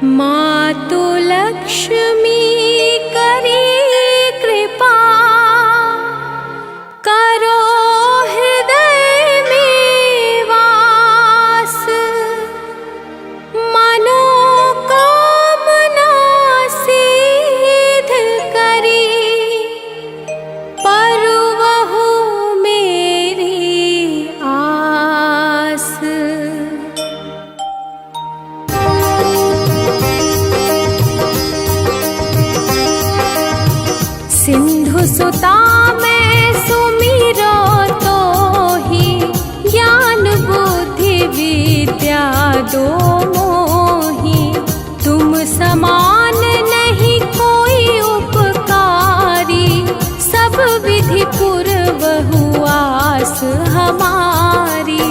मातु लक्ष्मी करी कृपा, करो हृदय में वास। मनोकामना सिद्ध करी, परवहु मेरी आस। सिंधु सुता मैं सुमिरो तो ही, ज्ञान बुद्धि विद्या दो मोही। तुम समान नहीं कोई उपकारी, सब विधि पूर्वहु आस हमारी।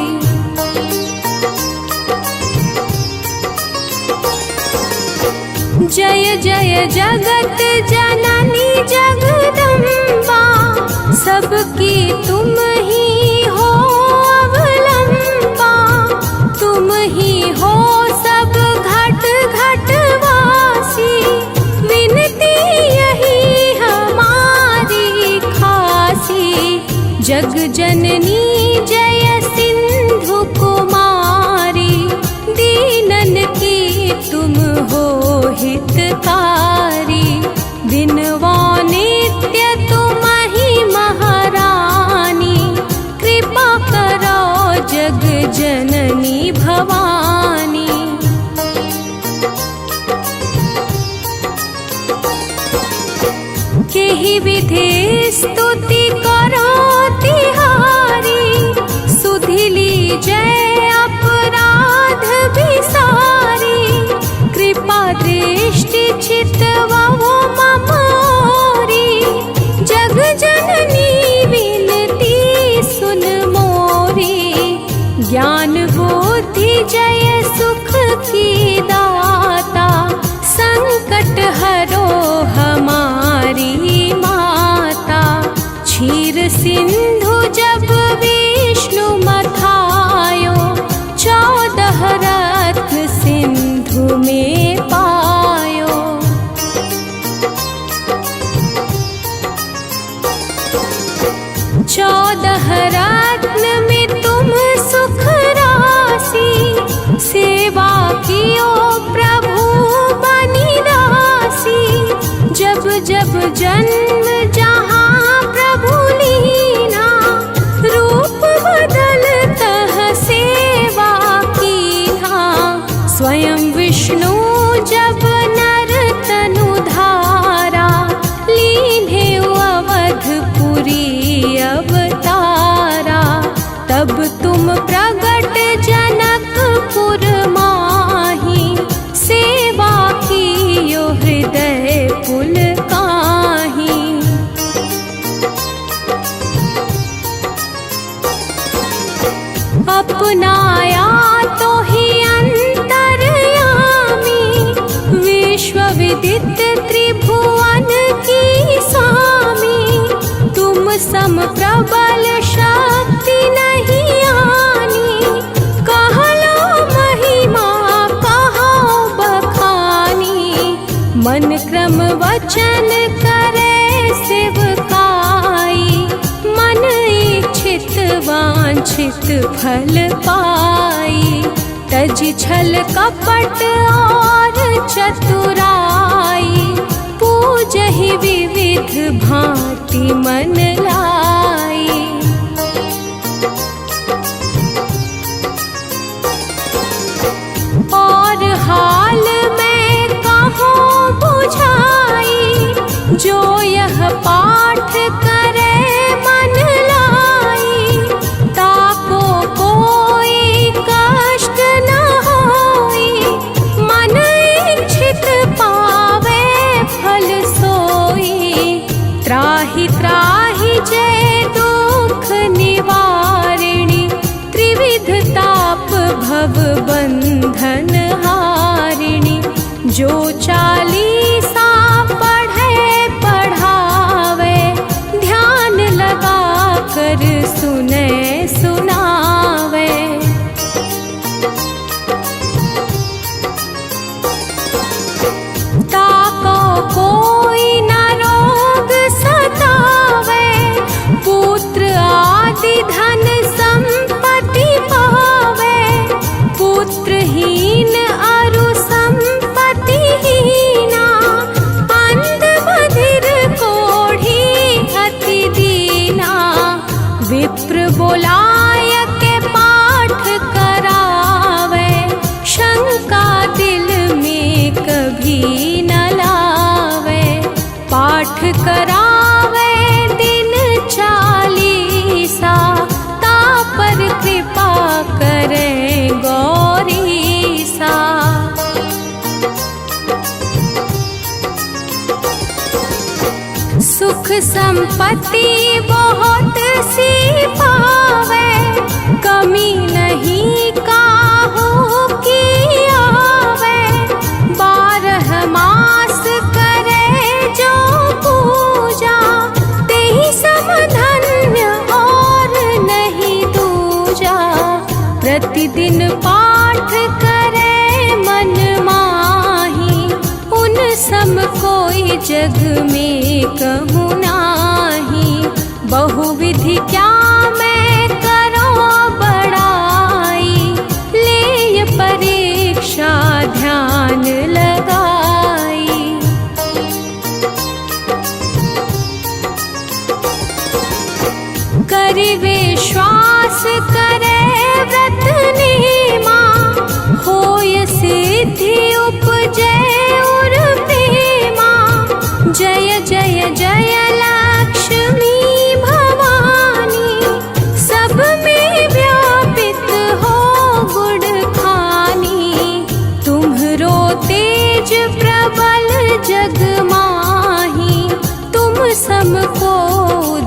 जय जय जगत जननी जगदम्बा, सबकी तुम ही हो अवलंबा। तुम ही हो सब घट घट वासी, विनती यही हमारी खासी। जग जननी जय सिंधु कुमारी, दीनन की तुम हो हितकारी। बिनवा नित्य तुम ही महारानी, कृपा करो जग जननी भवानी। केहि विधि स्तुति करो तिहारी, सुधिली जय अपराध विसारी। कृपा दृष्टि चितवहु मम ओरी, जग जननी विनती सुन मोरी। ज्ञान बुद्धि जय सुख की दाता, संकट हरो हमारी माता। क्षीर सिंधु जब विष्णु मथायो, 14 रत्न सिंधु में पायो। 14 रत्न में तुम सुख राशि, सेवा कियो प्रभु बनि दासी। जब जब जन्म जहाँ प्रभु लीना, रूप बदलतः सेवा कीन्हा। स्वयं विष्णु जब नर तनु धारा, लीन्हे अवधपुरी अवतारा। तब तुम प्रगट जनकपुर माही, सेवा कियो हृदय पुलकाही। अपनाया तो ही अंतर्यामी, विश्व विदित त्रिभुवन की स्वामी। तुम सम प्रबल शक्ति नहीं आनी, कहलो महिमा कहो बखानी। मन क्रम वचन करे सेवकाई, मन इच्छित वांछित फल पाई। तज छल कपट और चतुराई, पूजहि विविध भांति मन लाई। और हाल में कहो बुझाई, जो यह पाठ करे मन लाई। ताको कोई कष्ट न होई, मन इच्छित पावे फल सोई। त्राहि त्राहि जय दुख निवारिणी, त्रिविध ताप भव बंधन हारिणी। जो चालीसा पढ़े पढ़ावे, ध्यान लगा कर सुने सुनावे। संपत्ति बहुत सी पावे, कमी नहीं काहू की आवे। 12 मास करे जो पूजा, तेहि सम धन्य और नहीं दूजा। प्रतिदिन पाठ करे मन माही, उन सम कोई जग में कहूँ नाही। बहुविधि क्या मैं करो बड़ाई, ले परीक्षा ध्यान लगाई। करि विश्वास करे व्रत नेमा, होय सिद्धि उपजे उर प्रेमा। जय जय जय लक्ष्मी भवानी, सब में व्यापित हो गुण खानी। तुम्हरो तेज प्रबल जग माही, तुम समको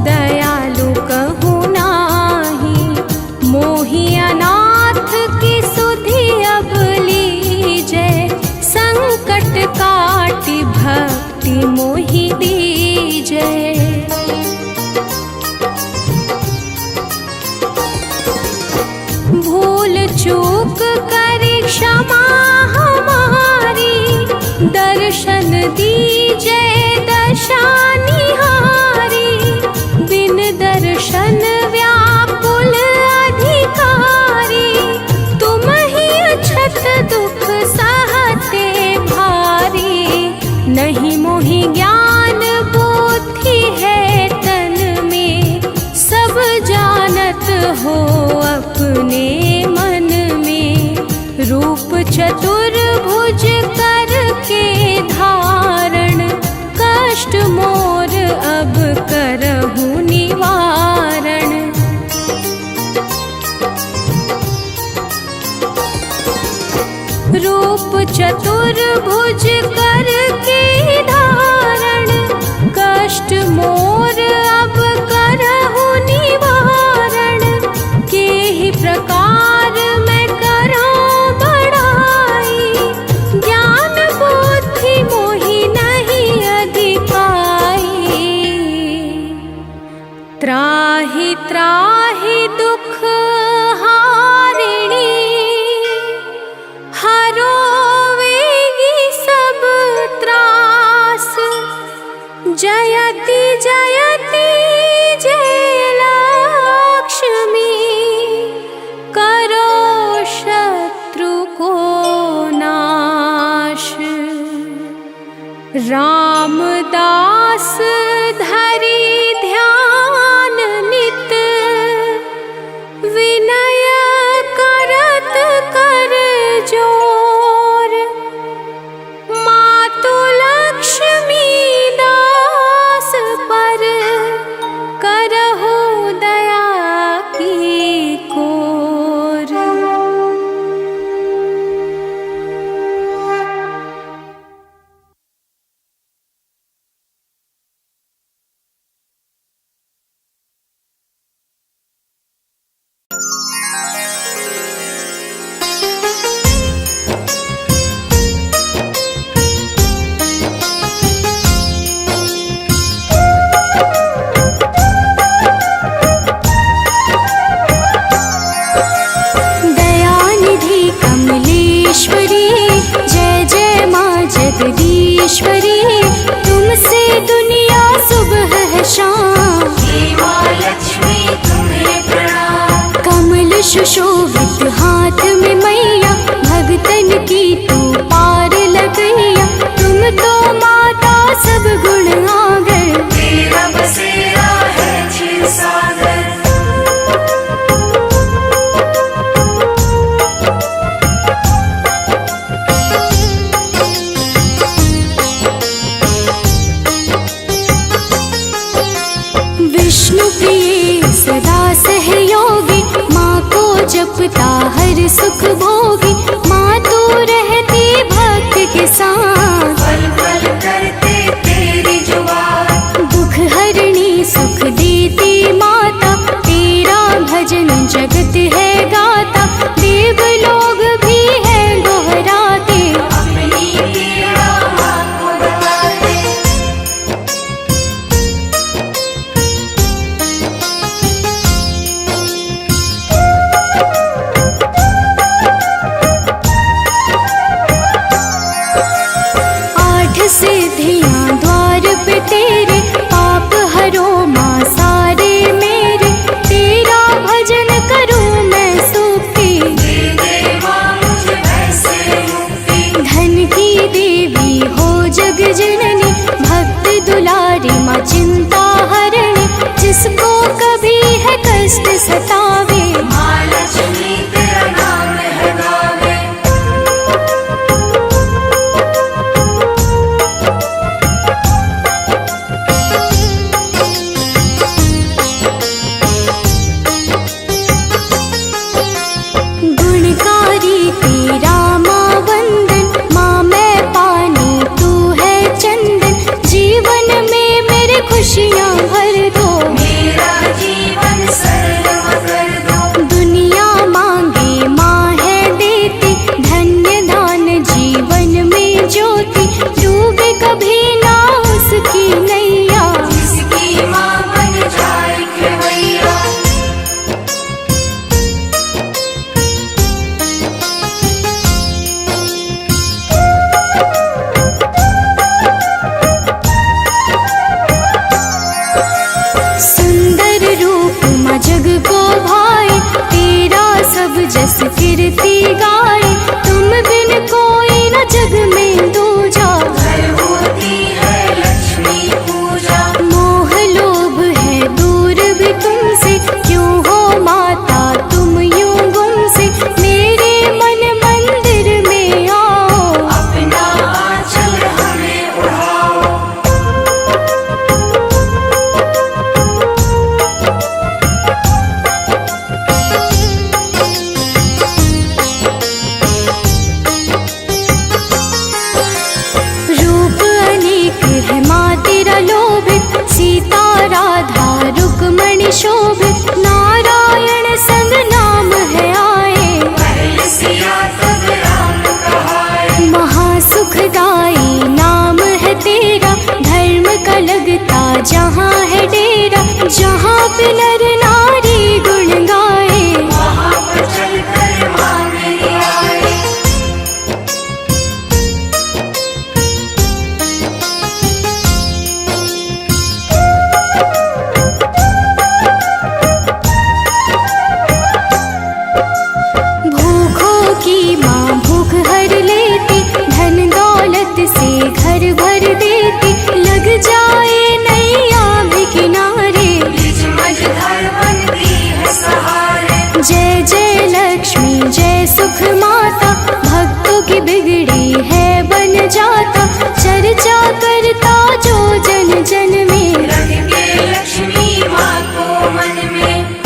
दयालु कहूँ नाही। मोहि अनाथ की सुधि अब लीजे, संकट काटि भक्ति मोहि दीजे। भूल चूक करि क्षमा हमारी, दर्शन दीजे दशा निहारी। बिन दर्शन व्याकुल अधिकारी, तुम ही अछत दुख सहते भारी। नहीं मोहि ज्ञान बुद्धि है तन में, सब जानत हो अपने मन में। रूप चतुर्भुज करके धारण, कष्ट मोर अब करहु निवारण। रूप चतुर्भुज करके धारण, कष्ट मोर अब करहु निवारण। केहि प्रकार मैं करूं बड़ाई, ज्ञान बुद्धि मोहि नहीं अधिकाई। त्राहि त्राहि दुख हारिणी, हरो वेगी सब त्रास। जयति जयति जय लक्ष्मी, करो शत्रु को नाश। रामदास धरि ध्यान नित, विनय करत कर जोर। मातु लक्ष्मी दास पर, करहु दया की कोर। दयानिधि कमलेश्वरी, जय जय माँ जगदीश्वरी। तुमसे दुनिया सुबह है शाम, लक्ष्मी तुम्हें प्रणाम। कमल सुशोभित हाथ में मैया, भगतन की तू पार लगैया। तुम तो माता सब गुण आगर, तेरा बसेरा है क्षीर सागर। विष्णु प्रिय सदा सहयोगी, माँ को जपता हर सुख भोगी। माँ तू रहती भक्त के साथ, पल पल करते तेरी जुबान। दुख हरणी जिसको कभी है कष्ट सतावे, माँ लक्ष्मी तेरा नाम है गावे। गुणकारी तेरा माँ वंदन, माँ मैं पानी तू है चंदन, जीवन में मेरे खुशियाँ भर दो, मेरा जीवन सरल कर दो। दुनिया मांगे माँ है देती, धन्य दान जीवन में ज्योति, डूबे कभी ना उसकी नैया, जिसकी माँ बन जाए खेवैया। सुंदर रूप माँ जग को भाए, तेरा सब जस कीर्ति गाए, तुम बिन कोई न जग में दूजा, घर होती है लक्ष्मी पूजा। मोह लोभ है दूर भी तुमसे, क्यों हो माता तुम यूं गुमसे, मेरे मन मंदिर में आओ, अपना आंचल हमें उड़ाओ। रूप अनेक है माँ तेरा लोभित, सीता राधा रुक्मणी शोभित, नारायण संग नाम है आए, पहले सिया तब राम कहाए। महासुखदाई नाम है तेरा, धर्म का लगता जहाँ है डेरा, जहाँ पे नर नारी गुण गाए, वहाँ पर चल कर माँ मेरी आए। भूखों की माँ भूख हर लेती, धन दौलत से घर भर देती, लग जाए नैया भी किनारे, बीच मझधार बनती है सहारे। जय जय लक्ष्मी जय सुख माता, भक्तों की बिगड़ी है बन जाता, चर्चा करता जो जन जन में, रख के लक्ष्मी माँ को मन में।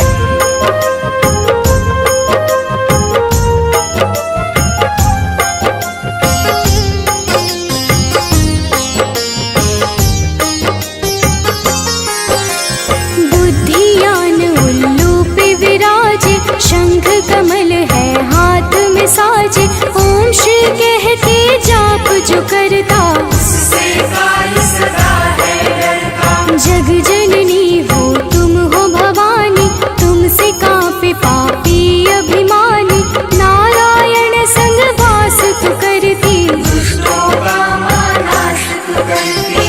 बुद्धियान उल्लू पे विराजे, शंख कमल है हाथ में साजे, ओम श्री कहते जाप जो करता, उससे काल सदा है डरता। जग जननी हो तुम हो भवानी, तुमसे कांपे पापी अभिमानी, नारायण संग वास तू करती, दुष्टों का माँ नाश तू करती।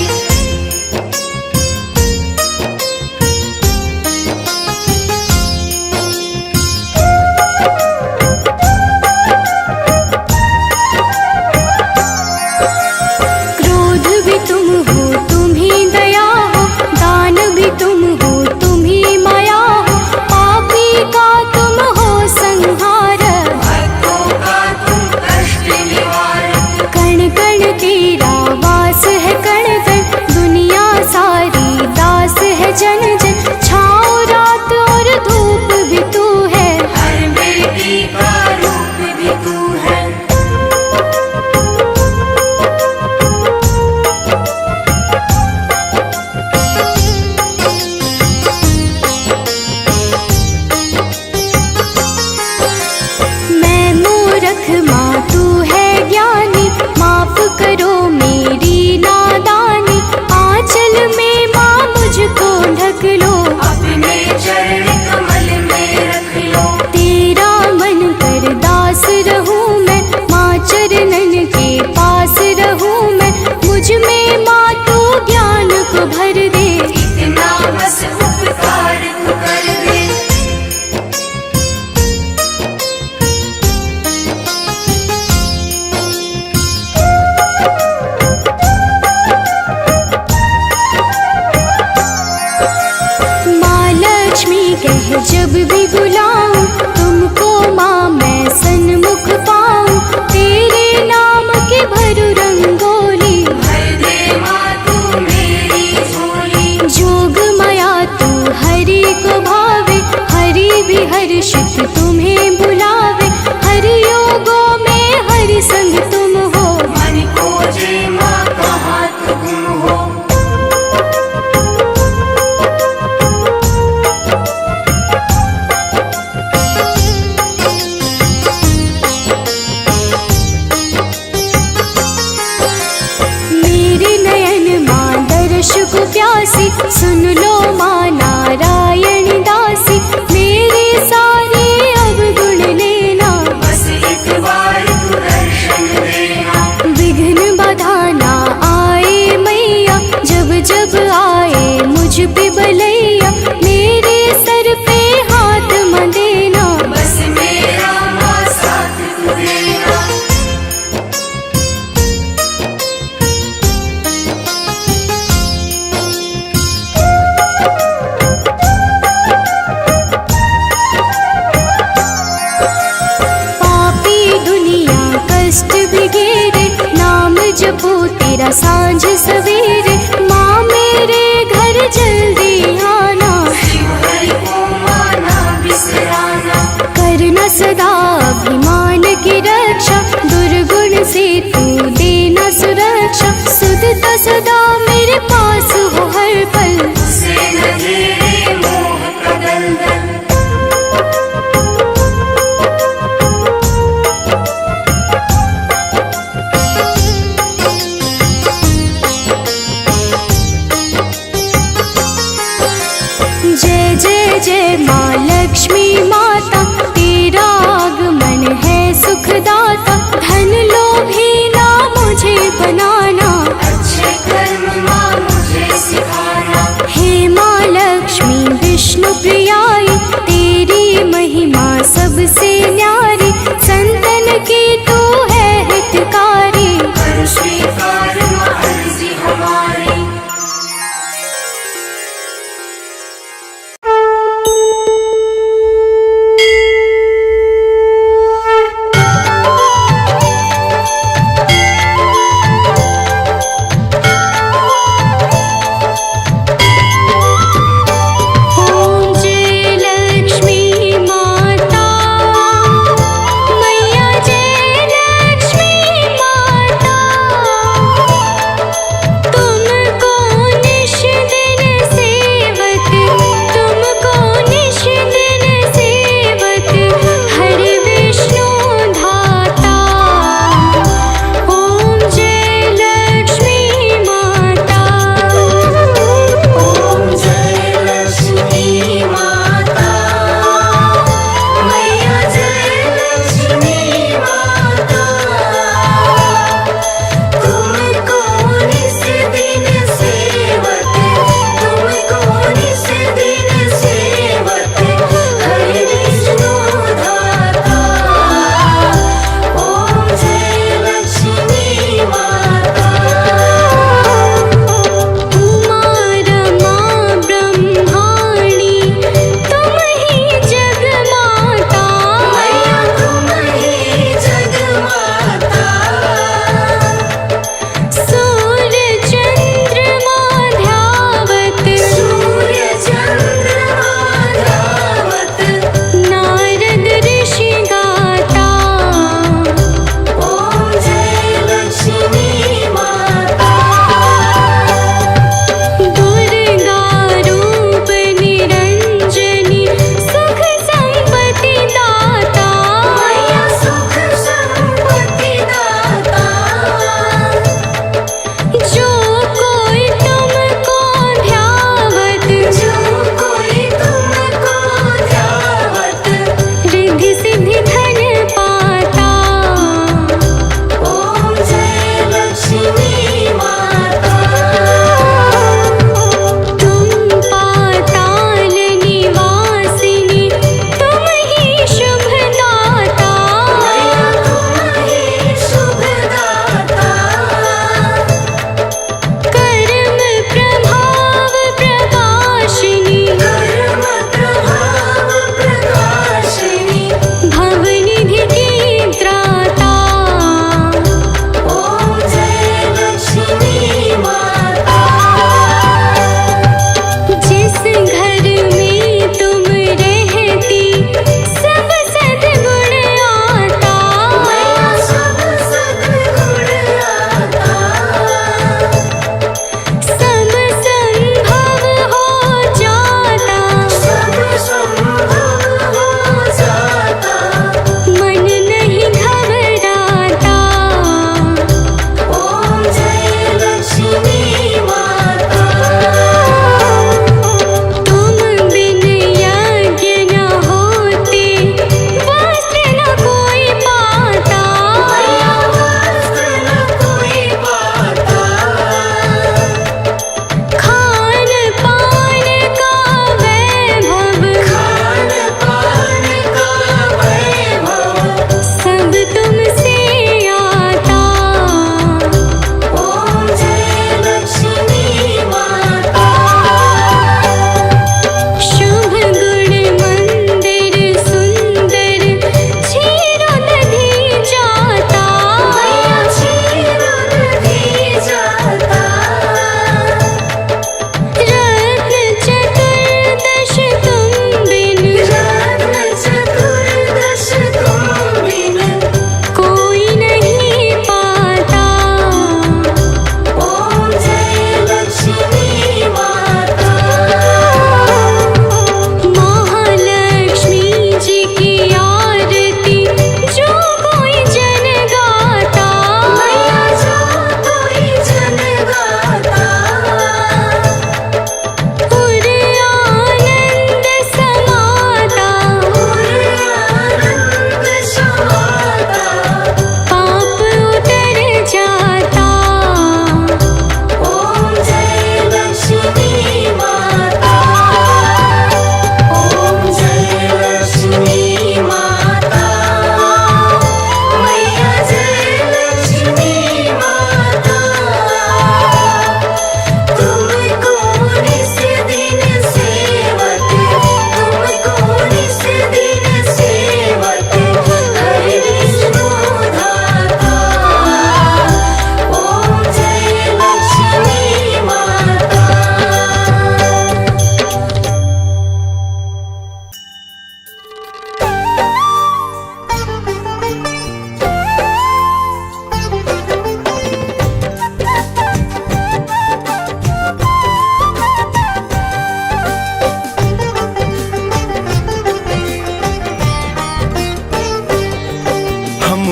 क्रोध भी तुम हो तुम ही दया हो, दान भी तुम हो तुम ही माया हो, पापी का तुम हो संहार, भक्तों का तुम कष्ट निवारक। कण कण तेरा वास है कण कण, दुनिया सारी दास है जन जन, छाँव रात और धूप भी तू है, हर बेटी का रूप भी तू है। मैं मूरख माँ तू है ज्ञानी, माफ करो मेरी नादानी, आंचल में माँ मुझको ढक लो, अपने चरण कमल में रख लो। तेरा मन कर दास रहूं मैं, माँ चरणन के पास रहूं मैं, मुझ में माँ तू ज्ञान को भर दे, इतना बस उपकार तू कर दे। पूजा सांझ सवेरे, माँ मेरे घर जल्दी आना। शिव हरि को माना बिसराना, करना सदा अभिमान की रक्षा, दुर्गुण से तू देना सुरक्षा। सुधता सदा मेरे पास हो हर पल, उसे न घेरे मोह का दलदल।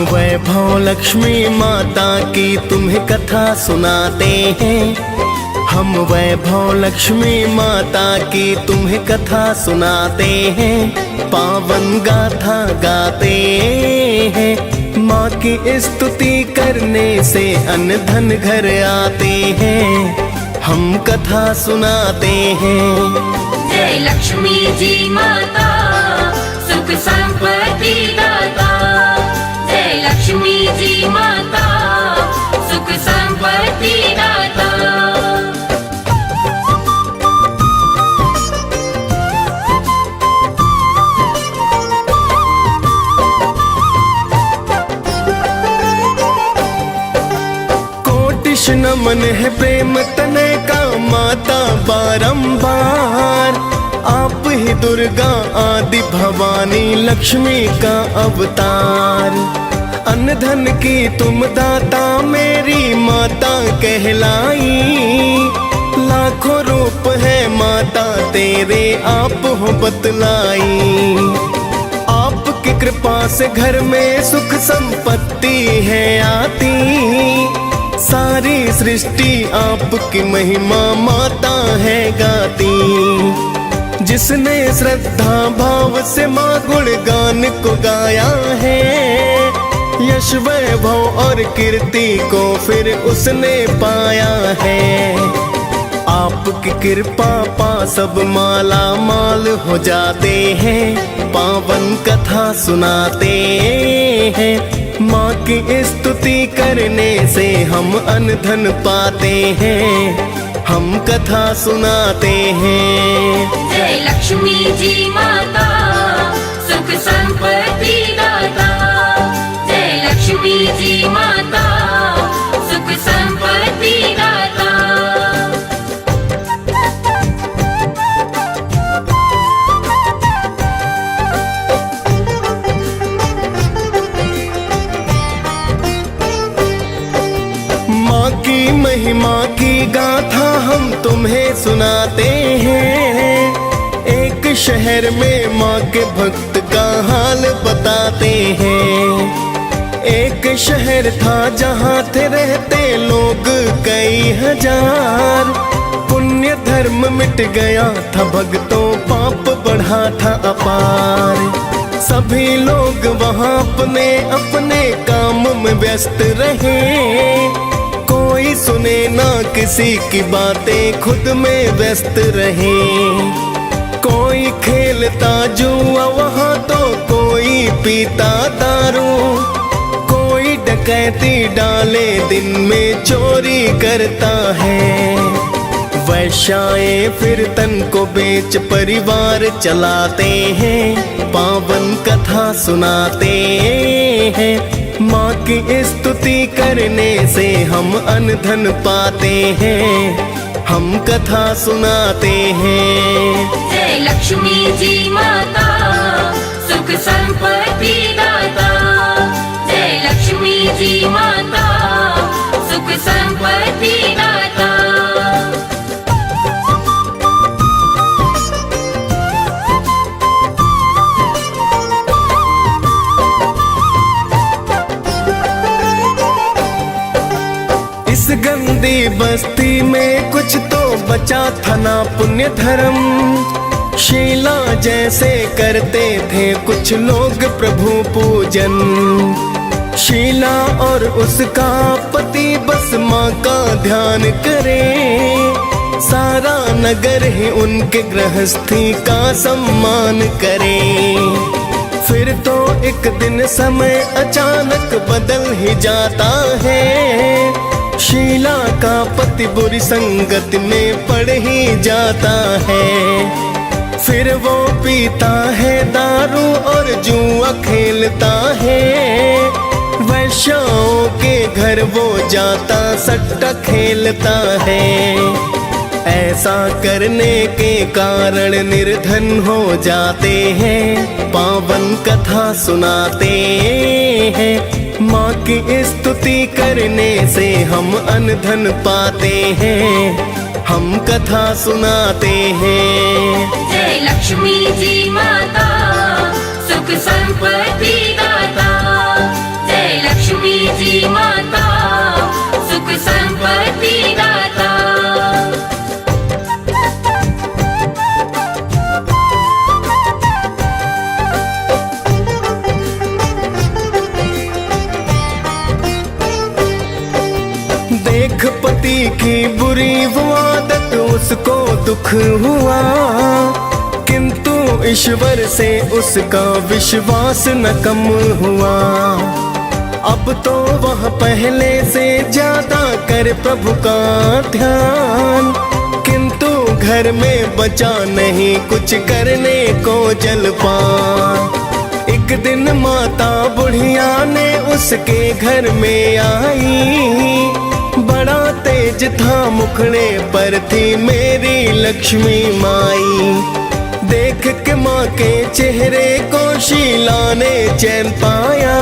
वैभव लक्ष्मी माता की तुम्हें कथा सुनाते हैं। हम वैभव लक्ष्मी माता की तुम्हें कथा सुनाते हैं। पावन गाथा गाते हैं। माँ की स्तुति करने से अन्न धन घर आते हैं। हम कथा सुनाते हैं। जय लक्ष्मी जी माता सुख संपत्ति दाता। जय लक्ष्मी जी माता सुख संपत्ति दाता। कोटिश नमन है प्रेम तने का माता बारंबार। आप ही दुर्गा आदि भवानी लक्ष्मी का अवतार। अन्न धन की तुम दाता मेरी माता कहलाई। लाखों रूप है माता तेरे आप हो बतलाई। आपकी कृपा से घर में सुख संपत्ति है आती। सारी सृष्टि आपकी महिमा माता है गाती। जिसने श्रद्धा भाव से माँ गुणगान को गाया है। यश वैभव और कीर्ति को फिर उसने पाया है। आपकी कृपा पा सब माला माल हो जाते हैं। पावन कथा सुनाते हैं। माँ की स्तुति करने से हम अन्न धन पाते हैं। हम कथा सुनाते हैं। जय लक्ष्मी जी माता सुख संपत्ति दाता। जय लक्ष्मी जी माता सुख संपत्ति दाता। माँ की महिमा की गाथा हम तुम्हें सुनाते हैं। एक शहर में माँ के भक्त का हाल बताते हैं। एक शहर था जहाँ थे रहते लोग कई हजार। पुण्य धर्म मिट गया था भक्तों पाप बढ़ा था अपार। सभी लोग वहाँ अपने अपने काम में व्यस्त रहे। कोई सुने ना किसी की बातें खुद में व्यस्त रहे। कोई खेलता जुआ वहाँ तो कोई पीता दारू। कोई डकैती डाले दिन में चोरी करता है। वैश्याएं फिर तन को बेच परिवार चलाते हैं। पावन कथा सुनाते हैं। माँ की स्तुति करने से हम अन्न धन पाते हैं। हम कथा सुनाते हैं। जय लक्ष्मी जी माता सुख संपत्ति दाता। जय लक्ष्मी जी माता सुख संपत्ति दाता। इस गंदी बस्ती में कुछ तो बचा था ना पुण्य धर्म। शीला जैसे करते थे कुछ लोग प्रभु पूजन। शीला और उसका पति बस माँ का ध्यान करे। सारा नगर ही उनके गृहस्थी का सम्मान करे। फिर तो एक दिन समय अचानक बदल ही जाता है। शीला का पति बुरी संगत में पड़ ही जाता है। फिर वो पीता है दारू और जुआ खेलता है। वैश्याओं के घर वो जाता सट्टा खेलता है। ऐसा करने के कारण निर्धन हो जाते हैं। पावन कथा सुनाते हैं। माँ की स्तुति करने से हम अन्न धन पाते हैं। हम कथा सुनाते हैं। जय लक्ष्मी जी माता सुख संपत्ति दाता। जय देख पति की बुरी वो आदत उसको दुख हुआ, किंतु ईश्वर से उसका विश्वास न कम हुआ। अब तो वह पहले से ज्यादा कर प्रभु का ध्यान, किंतु घर में बचा नहीं कुछ करने को जलपान। एक दिन माता बुढ़िया ने उसके घर में आई, बड़ा तेज था मुखड़े पर थी मेरी लक्ष्मी माई। देख के माँ के चेहरे को शीला ने चैन पाया,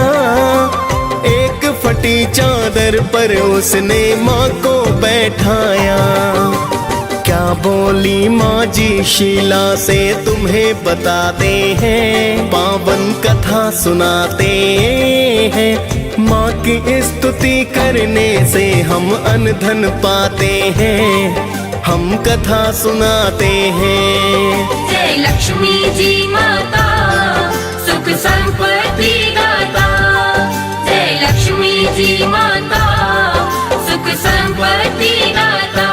एक फटी चादर पर उसने माँ को बैठाया। क्या बोली माँ जी शीला से तुम्हें बताते हैं, पावन कथा सुनाते हैं। माँ की स्तुति करने से हम अन्न धन पाते हैं, हम कथा सुनाते हैं। जय लक्ष्मी जी माता सुख संपत्ति दाता, जय लक्ष्मी जी माता सुख संपत्ति दाता।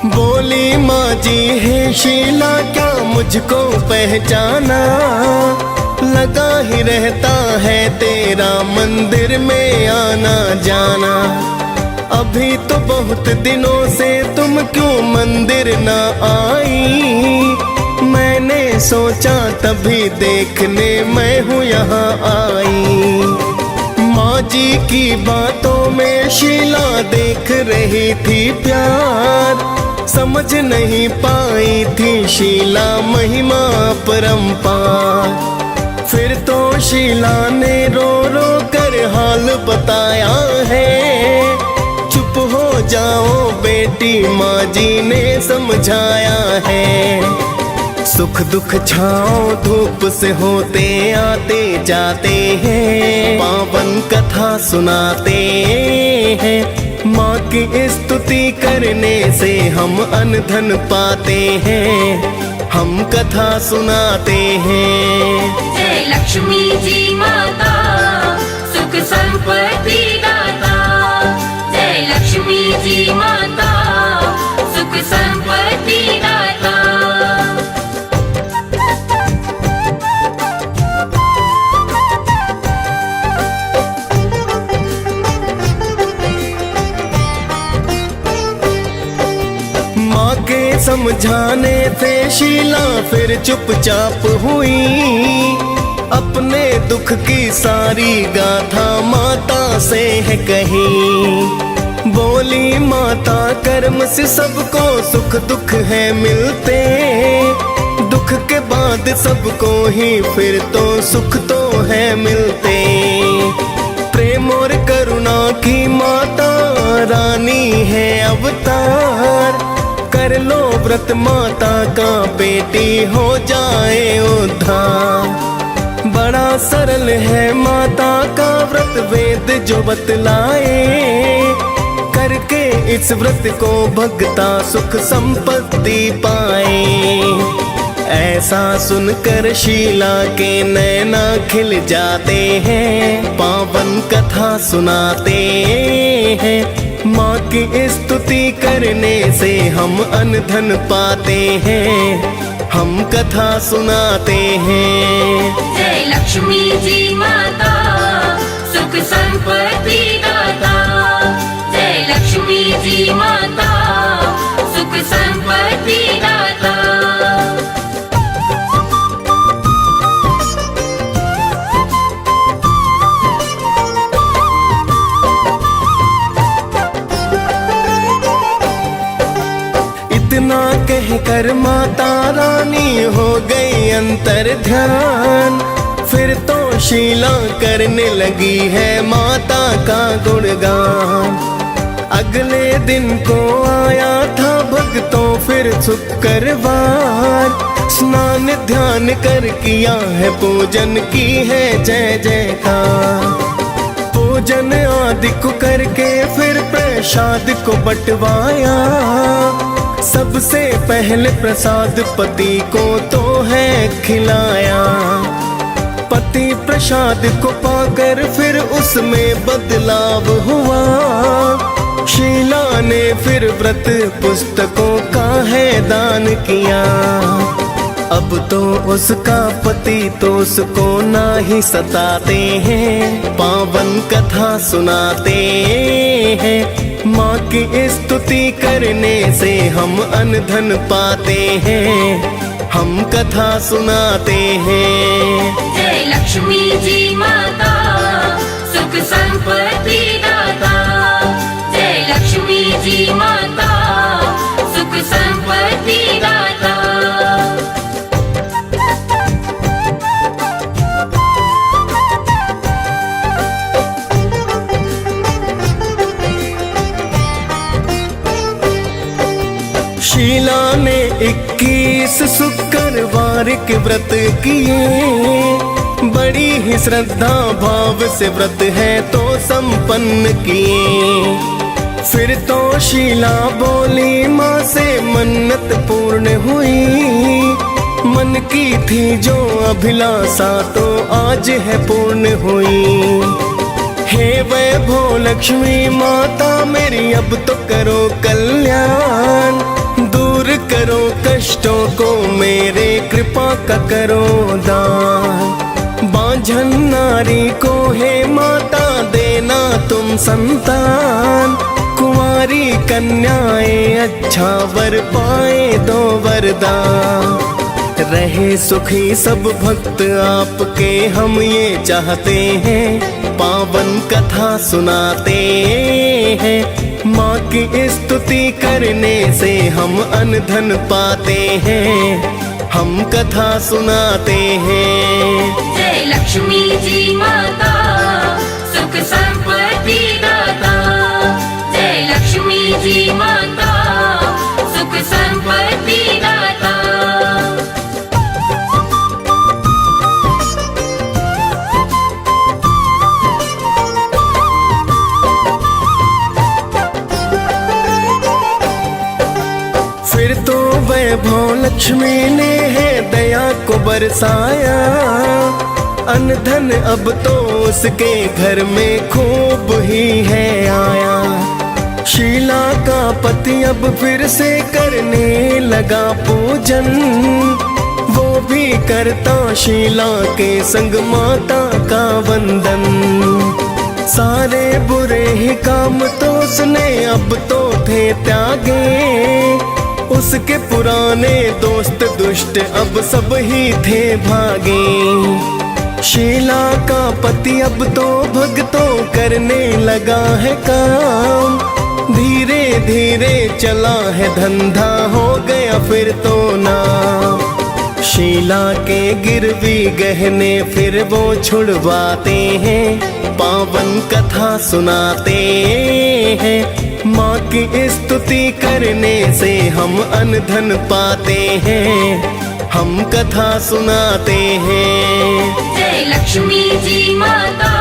बोली माँ जी है शीला क्या मुझको पहचाना, लगा ही रहता है तेरा मंदिर में आना जाना। अभी तो बहुत दिनों से तुम क्यों मंदिर ना आई, मैंने सोचा तभी देखने मैं हूँ यहाँ आई। माँ जी की बातों में शीला देख रही थी प्यार, समझ नहीं पाई थी शीला महिमा परंपार। फिर तो शीला ने रो रो कर हाल बताया है, चुप हो जाओ बेटी माँ जी ने समझाया है। सुख दुख छाओ धूप से होते आते जाते हैं, पावन कथा सुनाते हैं। माँ की स्तुति करने से हम अन्न धन पाते हैं, हम कथा सुनाते हैं। जय लक्ष्मी जी माता सुख संपत्ति दाता, जय लक्ष्मी जी माता सुख संपत्ति दाता। समझाने से शीला फिर चुपचाप हुई, अपने दुख की सारी गाथा माता से है कही। बोली माता कर्म से सबको सुख दुख है मिलते, दुख के बाद सबको ही फिर तो सुख तो है मिलते। प्रेम और करुणा की माता रानी है अवतार, कर लो व्रत माता का बेटी हो जाए उद्धार। बड़ा सरल है माता का व्रत वेद जो बतलाए, करके इस व्रत को भगता सुख संपत्ति पाए। ऐसा सुनकर शीला के नैना खिल जाते हैं, पावन कथा सुनाते हैं। माँ की स्तुति करने से हम अन्न धन पाते हैं, हम कथा सुनाते हैं। जय लक्ष्मी जी माता सुख संपत्ति दाता, जय लक्ष्मी जी माता सुख संपत्ति दाता। इतना कह कर माता रानी हो गई अंतर ध्यान, फिर तो शीला करने लगी है माता का गुणगान। अगले दिन को आया था भक्तों फिर शुक्रवार, स्नान ध्यान कर किया है पूजन की है जय जयकार। पूजन आदि को करके फिर प्रसाद को बंटवाया, सबसे पहले प्रसाद पति को तो है खिलाया। पति प्रसाद को पाकर फिर उसमें बदलाव हुआ। शीला ने फिर व्रत पुस्तकों का है दान किया। अब तो उसका पति तो उसको ना ही सताते हैं, पावन कथा सुनाते हैं। माँ की स्तुति करने से हम अन्न धन पाते हैं, हम कथा सुनाते हैं। जय लक्ष्मी जी माता, सुख संपत्ति दाता। जय लक्ष्मी जी माता, सुख संपत्ति दाता। शीला ने 21 शुक्रवार के व्रत किए। बड़ी ही श्रद्धा भाव से व्रत है तो संपन्न किए। फिर तो शीला बोली माँ से मन्नत पूर्ण हुई। मन की थी जो अभिलाषा तो आज है पूर्ण हुई। हे वैभव लक्ष्मी माता मेरी अब तो करो कल्याण। दूर करो कष्टों को मेरे, कृपा का करो दान। बांझन नारी को हे माता देना तुम संतान। कुंवारी कन्याएं अच्छा वर पाए दो वरदान। रहे सुखी सब भक्त आपके हम ये चाहते हैं, पावन कथा सुनाते हैं। माँ की स्तुति करने से हम अन्न धन पाते हैं, हम कथा सुनाते हैं। जय लक्ष्मी जी माता, सुख संपत्ति दाता। जय लक्ष्मी जी माता, सुख संपत्ति दाता। फिर तो वैभव लक्ष्मी ने है दया को बरसाया। अन्न धन अब तो उसके घर में खूब ही है आया। शीला का पति अब फिर से करने लगा पूजन। वो भी करता शीला के संग माता का वंदन। सारे बुरे ही काम तो उसने अब तो थे त्यागे। उसके पुराने दोस्त दुष्ट अब सब ही थे भागे। शीला का पति अब तो भक्तों करने लगा है काम। धीरे धीरे चला है धंधा, हो गया फिर तो नाम। शीला के गिरवी गहने फिर वो छुड़वाते हैं, पावन कथा सुनाते हैं। माँ की स्तुति करने से हम अन्न धन पाते हैं, हम कथा सुनाते हैं। जय लक्ष्मी जी माता,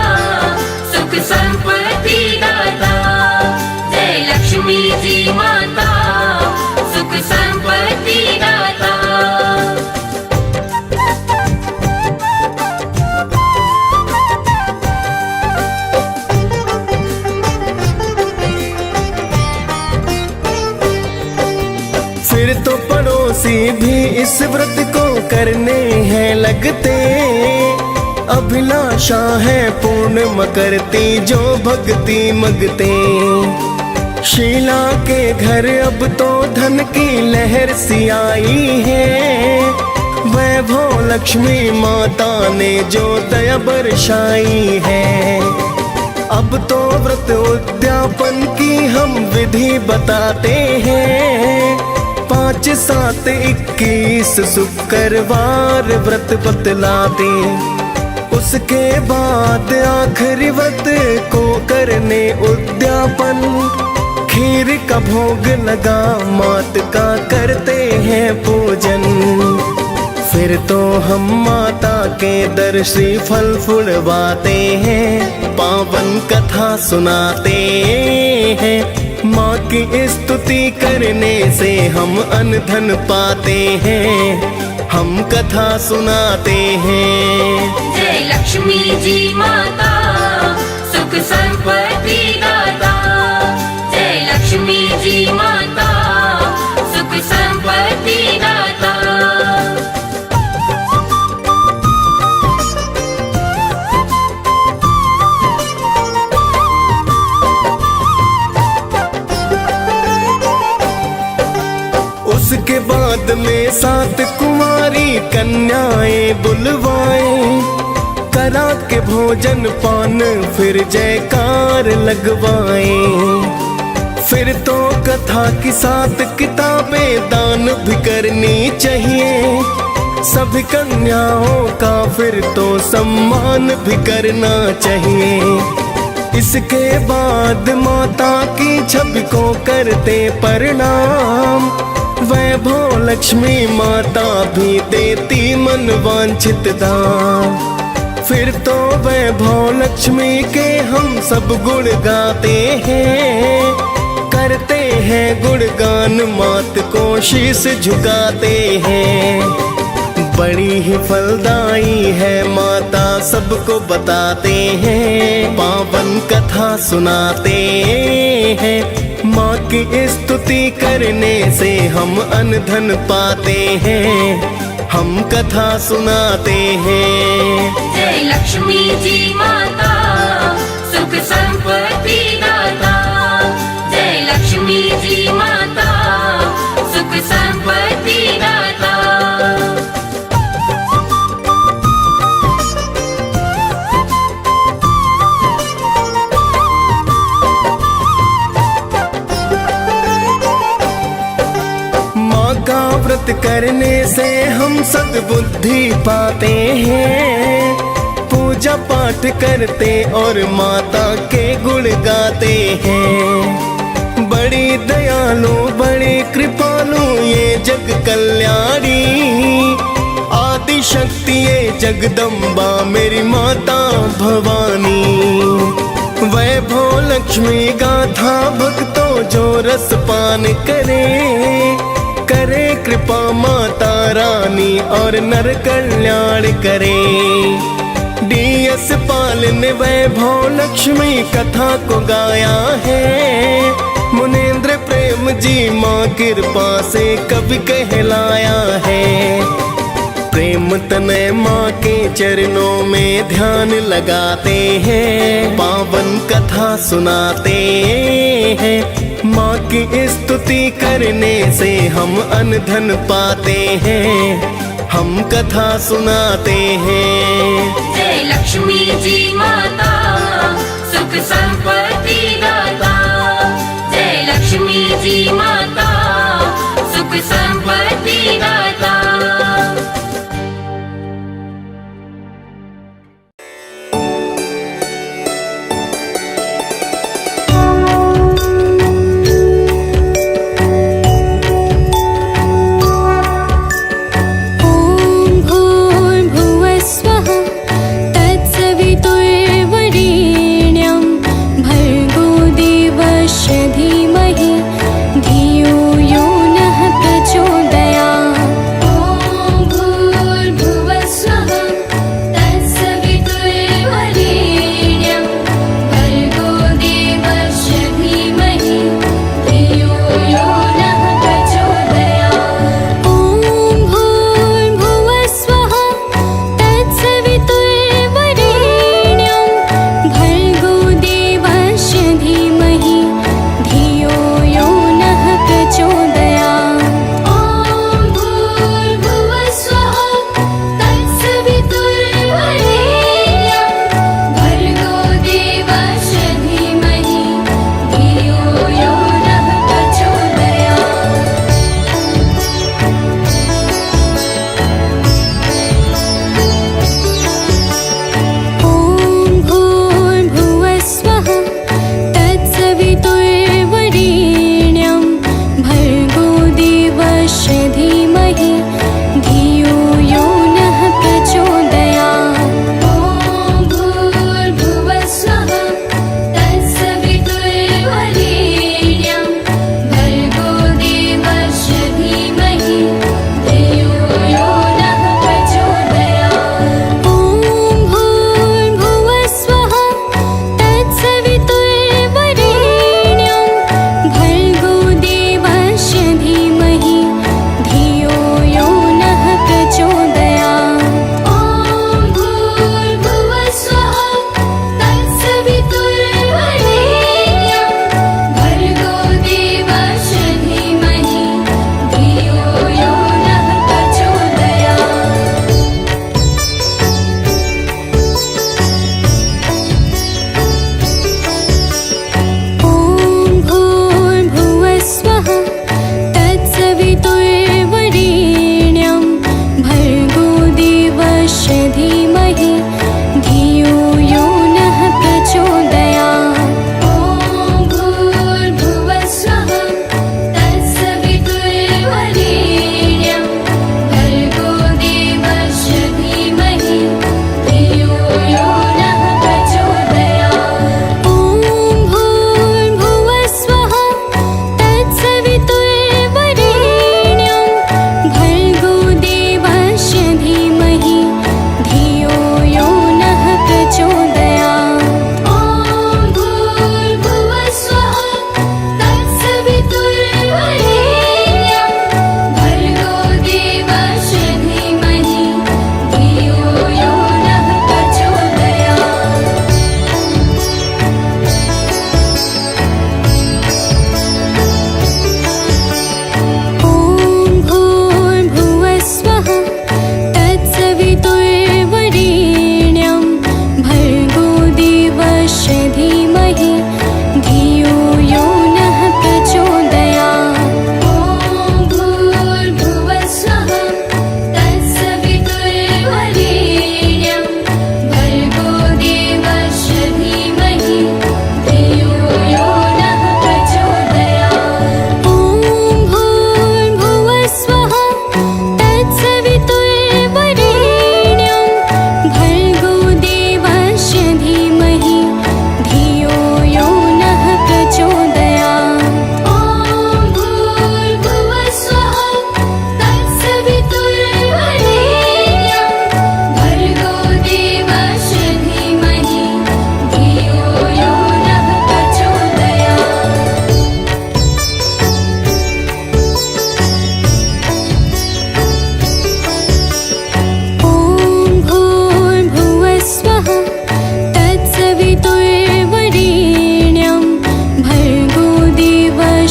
सुख संपत्ति दाता। जय लक्ष्मी जी माता, सुख संपत्ति दाता। फिर तो पड़ोसी भी इस व्रत को करने हैं लगते। अभिलाषा है पूर्ण मकरती जो भक्ति मगते। शीला के घर अब तो धन की लहर सी आई है। वैभव लक्ष्मी माता ने जो दया बरसाई है। अब तो व्रत उद्यापन की हम विधि बताते हैं। 5, 7, 21 शुक्रवार व्रत बतलाते। उसके बाद आखिरी व्रत को करने उद्यापन। खीर का भोग लगा मात का करते हैं पूजन। फिर तो हम माता के दर श्रीफल फुलवाते हैं, पावन कथा सुनाते हैं। माँ की स्तुति करने से हम अन्न धन पाते हैं, हम कथा सुनाते हैं। जय लक्ष्मी जी माता, सुख संपत्ति दाता। जय लक्ष्मी जी माता, सुख संपत्ति दाता। उसके बाद में 7 कुंवारी कन्याएं बुलवाए, करा के भोजन पान फिर जयकार लगवाए। फिर तो कथा की 7 किताबें दान भी करनी चाहिए, सभी कन्याओं का फिर तो सम्मान भी करना चाहिए। इसके बाद माता की छवि को करते प्रणाम, वैभव लक्ष्मी माता भी देती मन वांछित दान। फिर तो वैभव लक्ष्मी के हम सब गुण गाते हैं, करते हैं गुणगान मात को शीश झुकाते हैं। बड़ी ही फलदायी है माता सबको बताते हैं, पावन कथा सुनाते हैं। माँ की स्तुति करने से हम अन्न धन पाते हैं, हम कथा सुनाते हैं। जय लक्ष्मी जी माता, सुख संपत्ति दाता। जय लक्ष्मी जी माता, सुख संपत्ति दाता। व्रत करने से हम सद्बुद्धि पाते हैं, पूजा पाठ करते और माता के गुण गाते हैं। बड़ी दयालु बड़ी कृपालु ये जग कल्याणी, आदि शक्ति ये जगदम्बा मेरी माता भवानी। वैभव लक्ष्मी गाथा भक्तों जो रस पान करे कृपा माता रानी और नर कल्याण करे। DS पाल ने वैभव लक्ष्मी कथा को गाया है, मुनेंद्र प्रेम जी माँ कृपा से कवि कहलाया है। प्रेम तनय माँ के चरणों में ध्यान लगाते हैं, पावन कथा सुनाते हैं। माँ की स्तुति करने से हम अन्न धन पाते हैं, हम कथा सुनाते हैं। जय लक्ष्मी जी माता, सुख संपत्ति दाता। जय लक्ष्मी जी माता, सुख संपत्ति दाता। धीमहि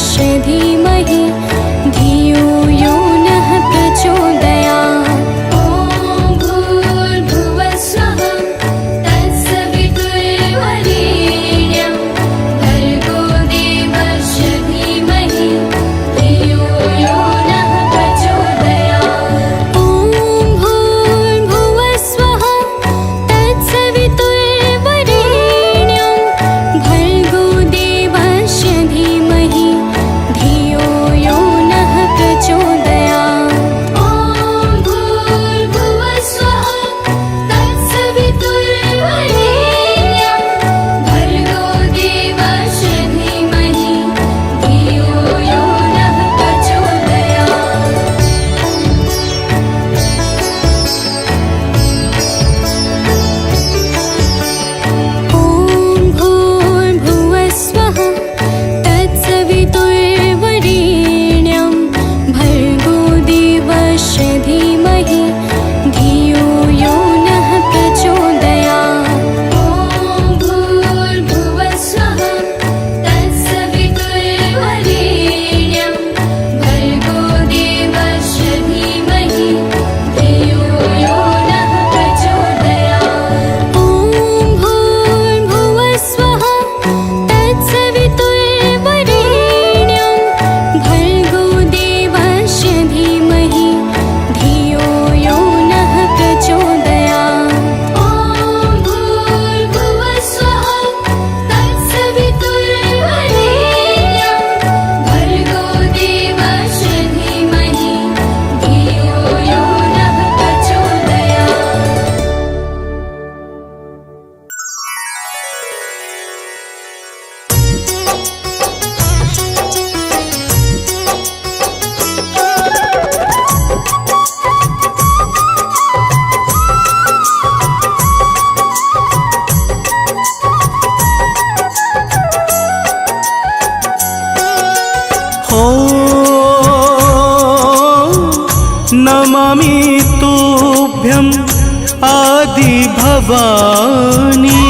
देवस्य धीमहि धियो यो नः प्रचोदयात्। ॐ भूर्भुवः स्वः तत्सवितुर्वरेण्यं भर्गो देवस्य धीमहि धियो यो नः प्रचोदयात्। ॐ भूर्भुवः स्वः तत्सवितुर्वरेण्यं भर्गो देवस्य धीमहि धियो यो नः प्रचोदयात्। ॐ भूर्भुवः स्वः तत्सवितुर्वरेण्यं भर्गो देवस्य धीमहि धियो यो नः प्रचोदयात्। ॐ भूर्भुवः स्वः तत्सवितुर्वरेण्यं भर्गो देवस्य धीमहि धियो यो नः प्रचोदयात्। ॐ भूर्भुवः स्वः तत्सवितुर्वरेण्यं भर्गो देवस्य धीमहि धियो यो नः प्रचोदयात्। ॐ भूर्भुवः स्वः तत्सवितुर्वरेण्यं भर्गो देवस्य धीमहि धियो यो नः प्रचोदयात्। ॐ भूर्भुवः स्वः तत्सवितुर्वरेण्यं भर्गो देवस्य धीमहि धियो यो नः प्रचोदयात्। हो नमामि तुभ्यं आदि भवानी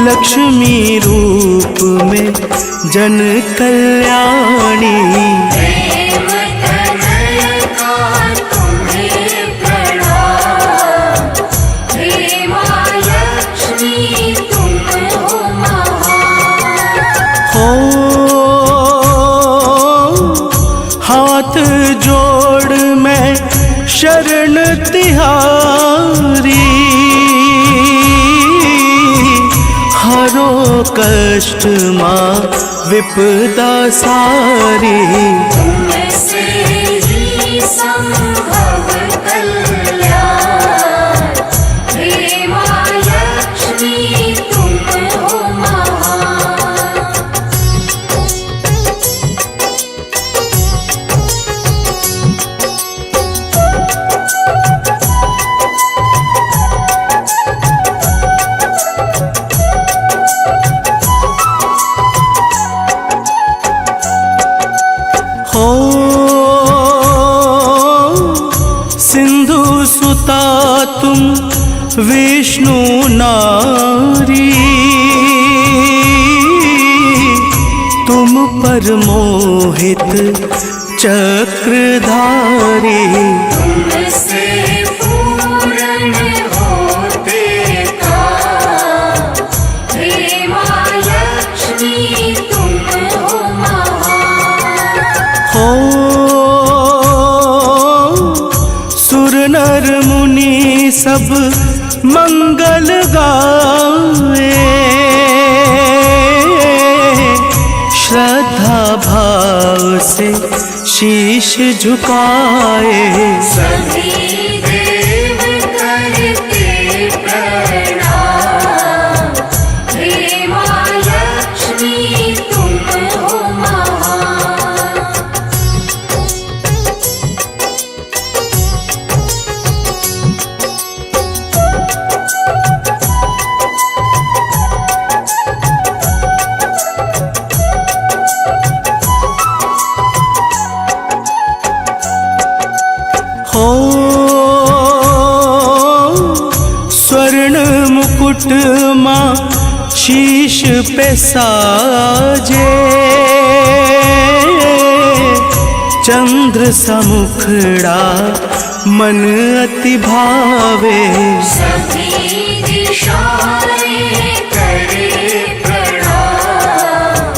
लक्ष्मी रूप में जन कल्याणी। प्रेम तनय का तुम्हें प्रणाम। हे माँ लक्ष्मी तुम हो महान। हो हाथ जोड़ मैं शरण तिहारी हरो कष्ट माँ विपदा सारी। तुमसे ही संभव कल्याण। हे माँ लक्ष्मी तुम हो महान। हो सिंधु सुता तुम विष्णु नारी तुम पर मोहित चक्रधारी। तुमसे पूर्ण होते काम। हे माँ लक्ष्मी तुम हो महान। हो सुर नर मुनि सब मंगल गाए श्रद्धा भाव से शीश झुकाए। सभी देव करते प्रणाम। हे माँ लक्ष्मी तुम हो महान। हो स्वर्ण मुकुट माँ शीश पे साजे चंद्र सा मुखड़ा मन अति भावे। सभी दिशाएं करे प्रणाम,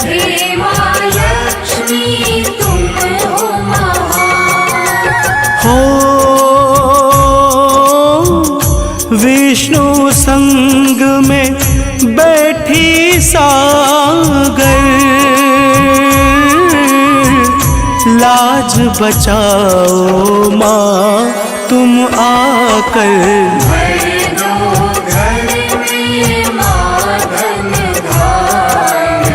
हे माँ लक्ष्मी तुम हो महान। हो विष्णु संग में बैठी सागर, लाज बचाओ माँ तुम आकर। भर दो घर में माँ धन धान्य,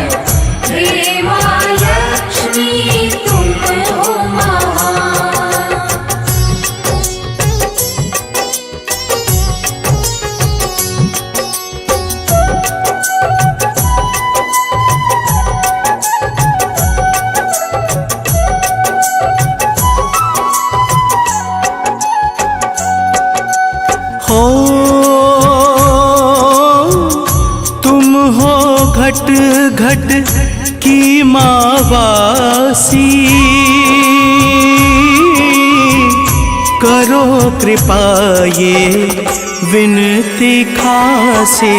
हे माँ लक्ष्मी तुम हो महान। हो तुम हो घट घट की मावासी, करो कृपा ये विनती खासी।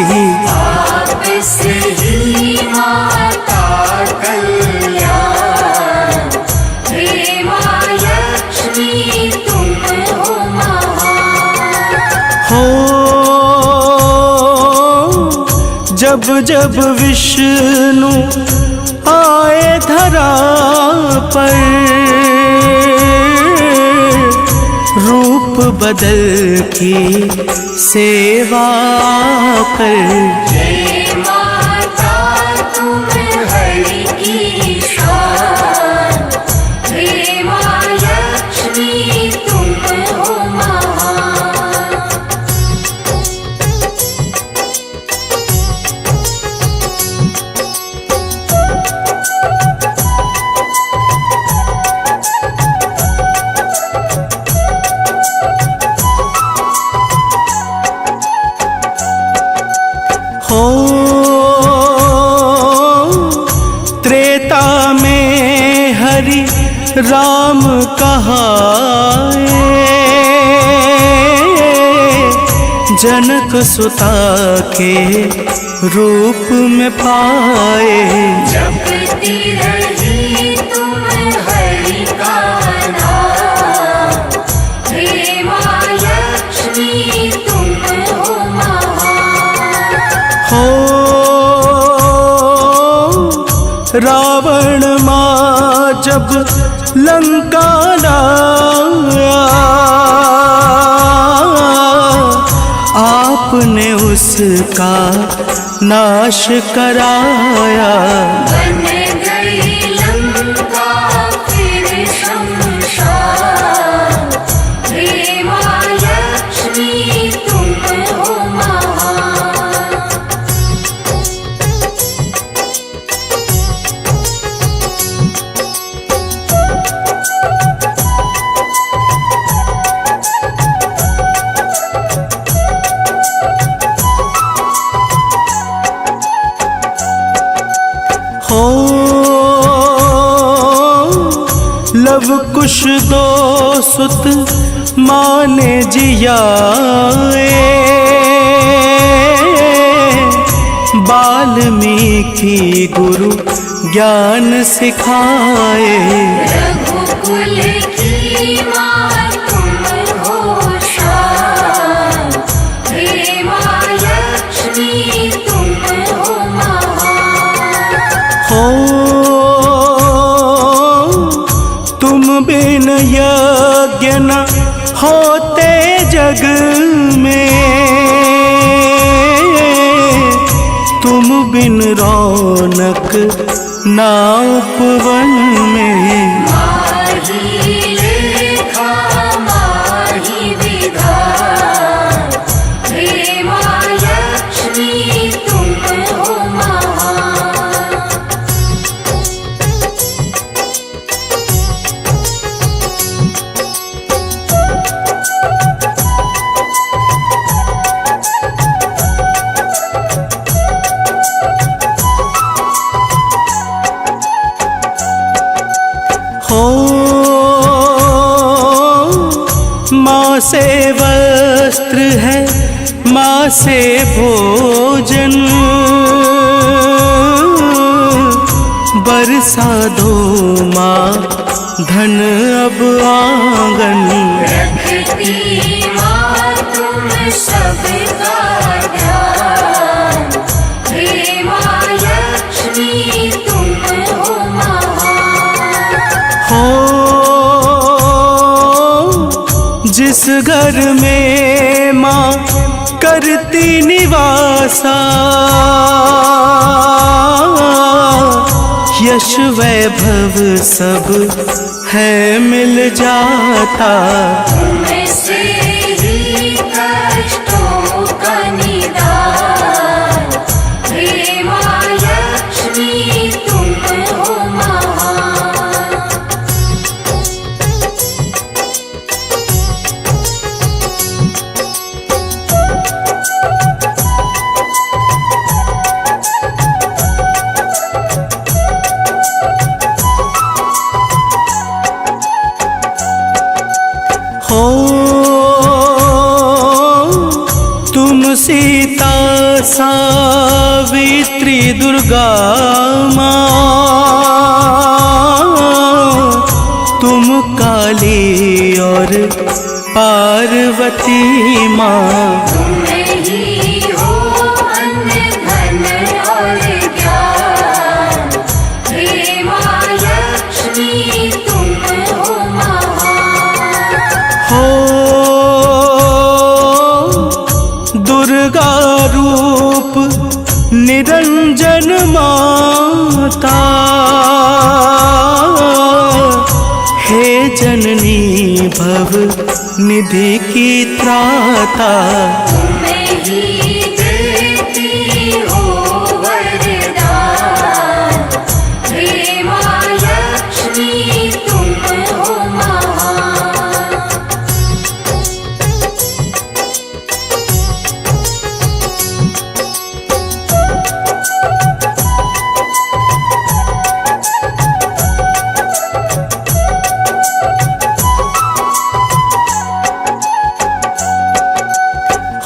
आपसे ही माता कल्याण, हे माँ लक्ष्मी तुम हो महान। हो जब जब विष्णु आए धरा पर, रूप बदल की सेवा कर। हे माता तुम हरि की शान, हे माँ लक्ष्मी तुम हो महान। हो त्रेता में हरि राम कहाए, जनक सुता के रूप में पाए। जपती रही तुम हरि का नाम, हे माँ लक्ष्मी तुम हो महान। हो रावण माँ जब लंका लाया, आपने उसका नाश कराया। बन गई लंका फिर शमशान, हे माँ लक्ष्मी तुम हो महान। हो लव कुश दो सुत माने जियाए, वाल्मीकि गुरु ज्ञान सिखाए। रघुकुल की माँ तुम हो शान, हे माँ लक्ष्मी तुम हो महान। हो तुम बिन यज्ञ न होते जग में, तुम बिन रौनक ना उपवन में। माही लेखा माही विधान, हे माँ लक्ष्मी तुम हो महान। से भोजन बरसा दो माँ धन अब आंगन। रखती माँ तुम सबका ध्यान, हे माँ लक्ष्मी तुम हो महान। हो जिस घर में माँ करती निवासा, यश वैभव सब है मिल जाता। तुमसे ही कष्टों का निदान, हे माँ लक्ष्मी तुम हो महान। हो तुम सीता सावित्री दुर्गा माँ, तुम काली और पार्वती माँ। तुम ही हो अन्न धन और ज्ञान, हे माँ लक्ष्मी तुम हो महान। हो दुर्गा रूप निरंजन माता, हे जननी भव निधि की त्राता। तुम ही देती हो वरदान, हे माँ लक्ष्मी तुम हो महान।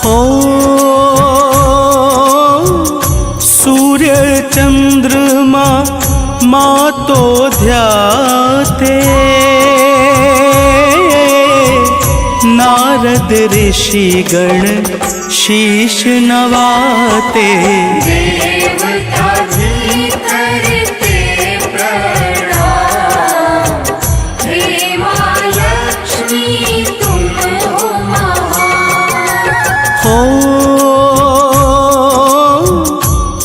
हो सूर्य चंद्रमा माँ तो ध्याते, नारद ऋषि गण शीश नवाते। देवता भी करते प्रणाम, हे माँ लक्ष्मी तुम हो महान। हो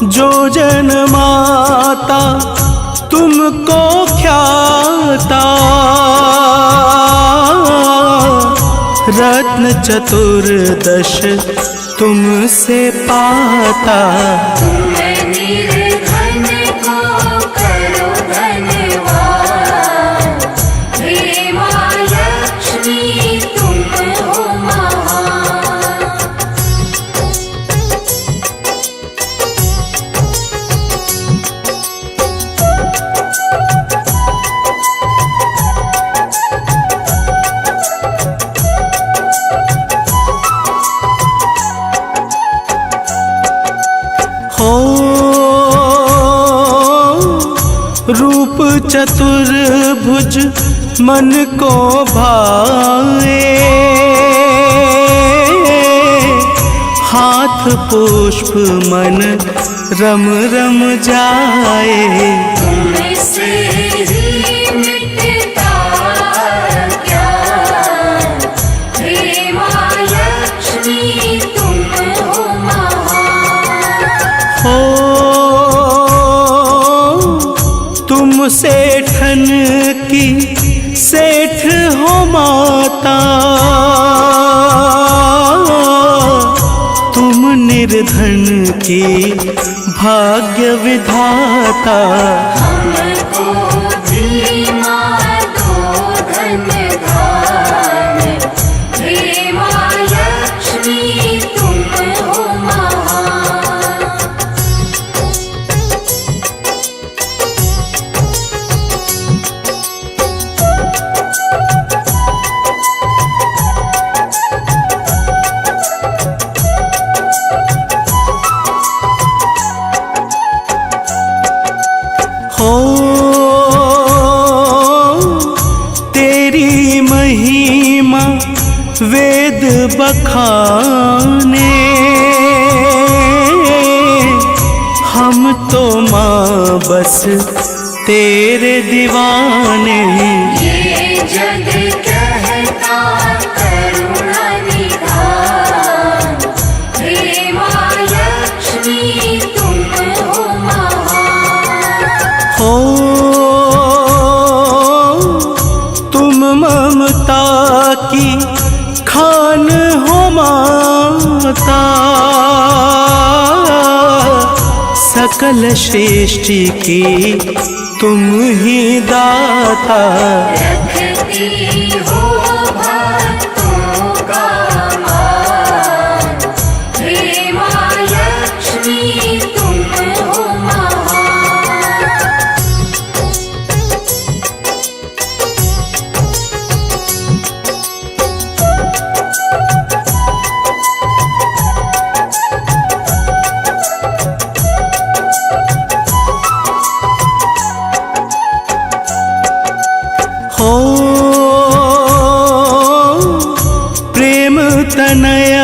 जो जन माता तुमको ख्याता, रत्न चतुर्दश तुमसे पाता। तुम निर्धन को करो धनवान, हे माँ लक्ष्मी तुम हो महान। हो रूप चतुर्भुज मन को भाए, हाथ पुष्प मन रम रम जाए। तुमसे ही मिटता ज्ञान, हे माँ लक्ष्मी तुम हो महान। हो तुम सेठन की सेठ हो माता, तुम निर्धन की भाग्य विधाता। हमको भी माँ दो धन धान, हे माँ लक्ष्मी तुम हो महान। हो तेरी महिमा वेद बखाने, हम तो माँ बस तेरे दीवाने। ये जग कहता करुणा निधान, हे माँ लक्ष्मी तुम हो महान। हो तुम ममता की खान हो माता, सकल सृष्टि की तुम ही दाता। रखती हो भक्तों का मान, हे माँ लक्ष्मी तुम हो महान। हो प्रेम तनय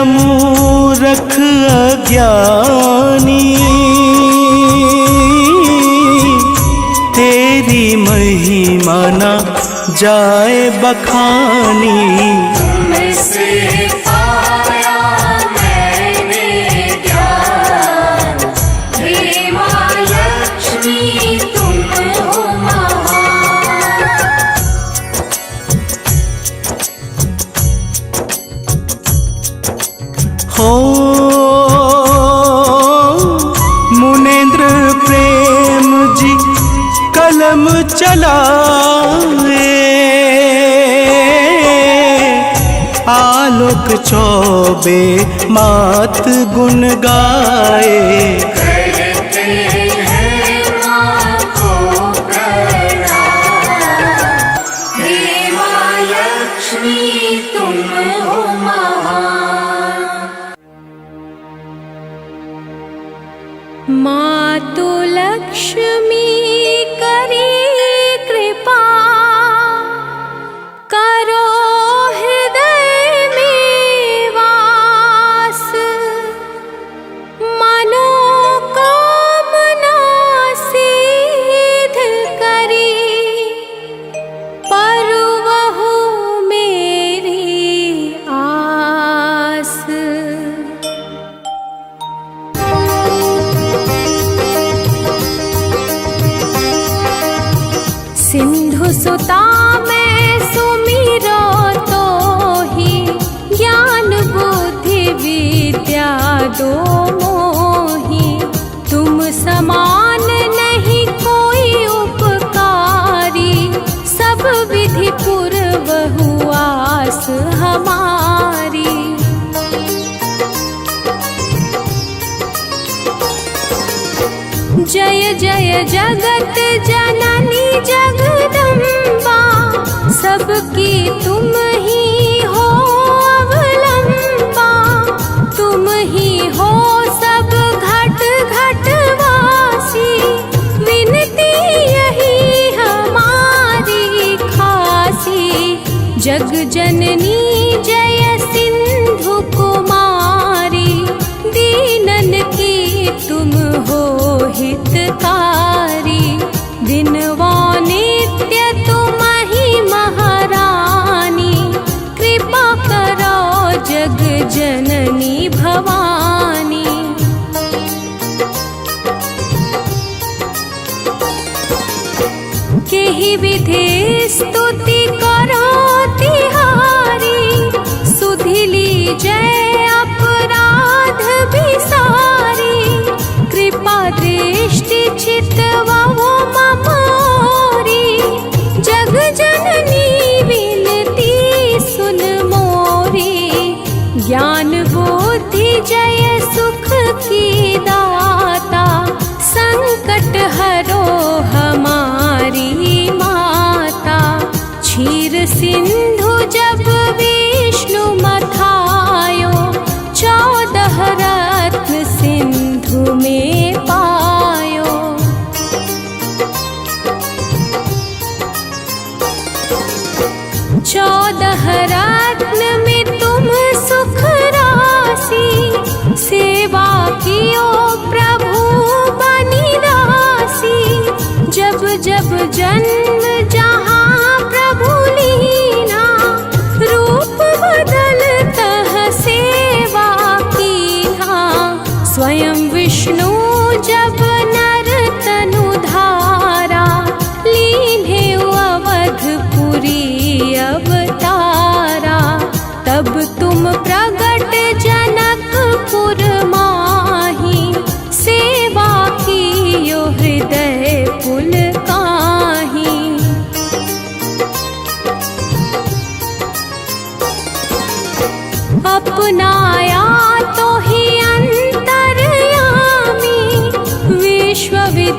मूरख अज्ञानी, तेरी महिमा न जाए बखानी। तुमसे पाया मैंने ज्ञान, हे माँ लक्ष्मी तुम हो महान। हो मुनेन्द्र प्रेम जी कलम चलाए, आलोक चौबे मात गुण गाए। करते हैं माँ को प्रणाम, हे माँ लक्ष्मी तुम हो महान। मातु लक्ष्मी करी कृपा, करो हृदय में वास। मनोकामना सिद्ध करी, परवहु मेरी आस। सिंधु सुता मैं सुमिरो तो ही, ज्ञान बुद्धि विद्या दो मोही। तुम समान नहीं कोई उपकारी, सब विधि पूर्वहु आस हमारी। जय जय जगत जननी जगदम्बा, सबकी तुम ही हो अवलंबा। तुम ही हो सब घट घट वासी, विनती यही हमारी खासी। जग जननी जय सिंधु कुमारी, दीनन की तुम हो हितकारी। दिनवा नित्य तुम ही महारानी, कृपा करो जग जननी भवानी। केहि विधि स्तुति करो तिहारी, सुधिली जय अपराध विसारी। कृपा दृष्टि चितवहु ममोरी, जग जननी विनती सुन मोरी। ज्ञान बुद्धि जय सुख की दाता, संकट हरो हमारी माता। क्षीर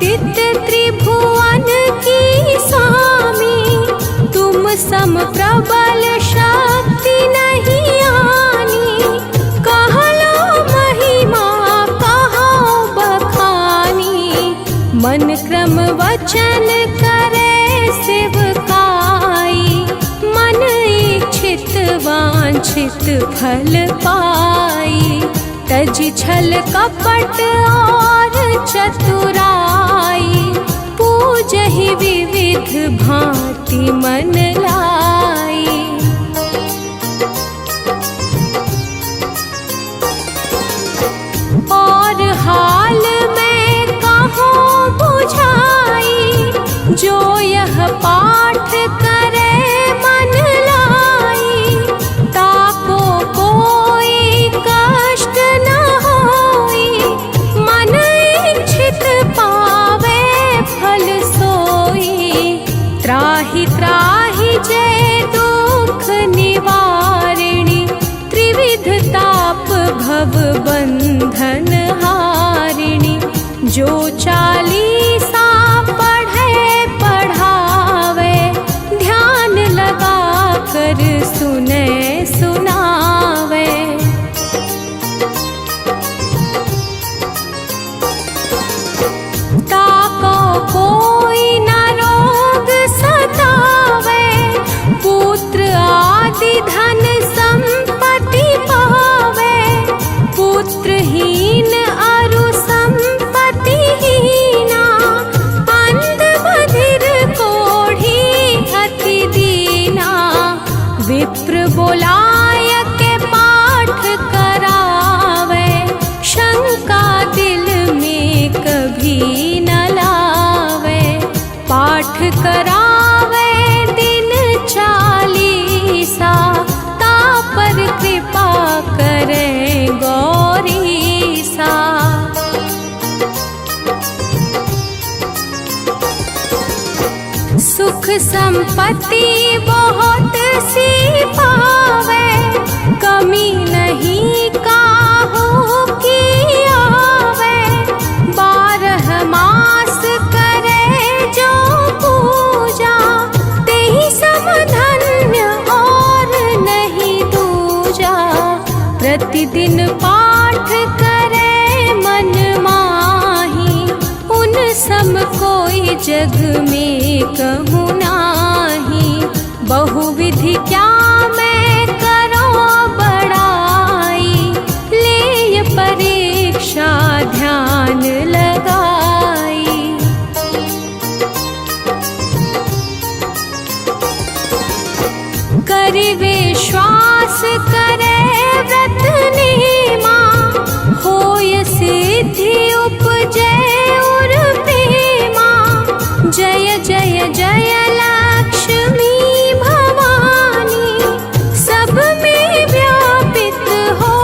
विदित त्रिभुवन की स्वामी, तुम सम प्रबल शक्ति नहीं आनी। कह लो महिमा कहो बखानी, मन क्रम वचन करे सेवकाई। मन इच्छित वांछित फल पाई, तज छल कपट और चतुराई। पूजहि विविध भांति मन लाई। और हाल में कहो बुझाई, जो यह पाठ करे मन लाई। ताको कोई कष्ट न होई, मन इच्छित पावे फल सोई। त्राहि त्राहि जय दुख निवारिणी, त्रिविध ताप भव बंधन हारिणी। जो चालीसा पढ़े पढ़ावे, ध्यान लगा कर सुने सुनावे। ताको कोई न रोग सतावे, पुत्र आदि धन संपत्ति पावे। पुत्रहीन अरु संपत्ति हीना, अंध बधिर कोढ़ी अति दीना। विप्र बोलाय के पाठ करावे, शंका दिल में कभी न लावे। पाठ करावे दिन चालीसा, तापर कृपा करे गौरीसा। सुख संपत्ति बहुत सी पावे, कमी नहीं काहू की आवे। 12 मास करे जो पूजा, तेहि सम धन्य और नहीं दूजा। प्रतिदिन पाठ करे मन माही, उन सम कोई जग में कहूँ नाही। बहुविधि क्या मैं करो बड़ाई, ले परीक्षा ध्यान लगाई। करि विश्वास करे व्रत नेमा, होय सिद्धि उपजे उर प्रेमा। जय जय जय लक्ष्मी भवानी, सब में व्यापित हो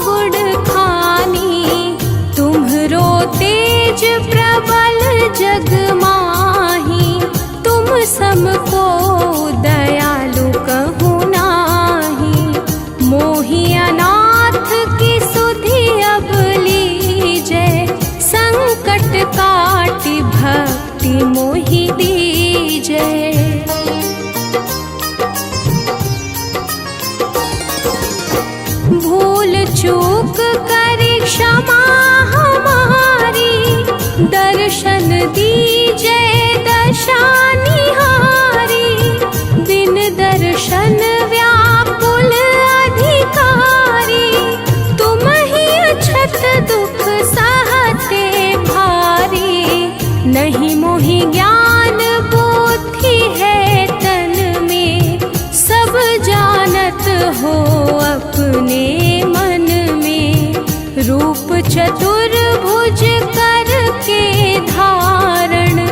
गुण खानी। तुम्हरो तेज प्रबल जग माही, तुम समको दयालु कहूँ नाही। मोहि अनाथ की सुधि अब लीजे, संकट काटि भक्ति मोहि दीजे। भूल चूक करि क्षमा हमारी, दर्शन दीजे दशा निहारी। बिन दर्शन व्याकुल अधिकारी, तुम ही अछत दुख सहते भारी। नहीं मोहि ज्ञान बुद्धि है तन में, सब जानत हो अपने मन में। रूप चतुर्भुज करके धारण,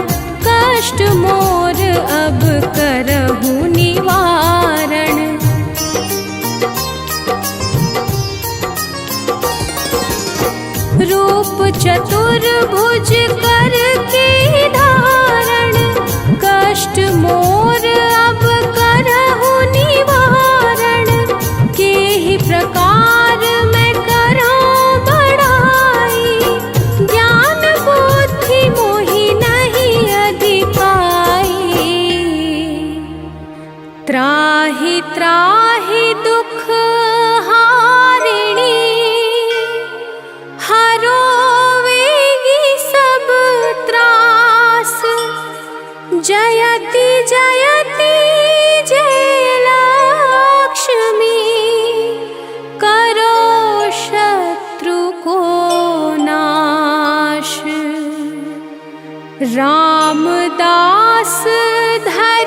कष्ट मोर अब करहु निवारण। रूप चतुर्भुज करके धारण, कष्ट मोर अब करहु निवारण। के ही प्रकार मैं करूं बड़ाई, ज्ञान बुद्धि मोहि त्राहि दुख हारिणी, हरोवेगी सब त्रास। जयति जयति जय लक्ष्मी, करो शत्रु को नाश। रामदास धर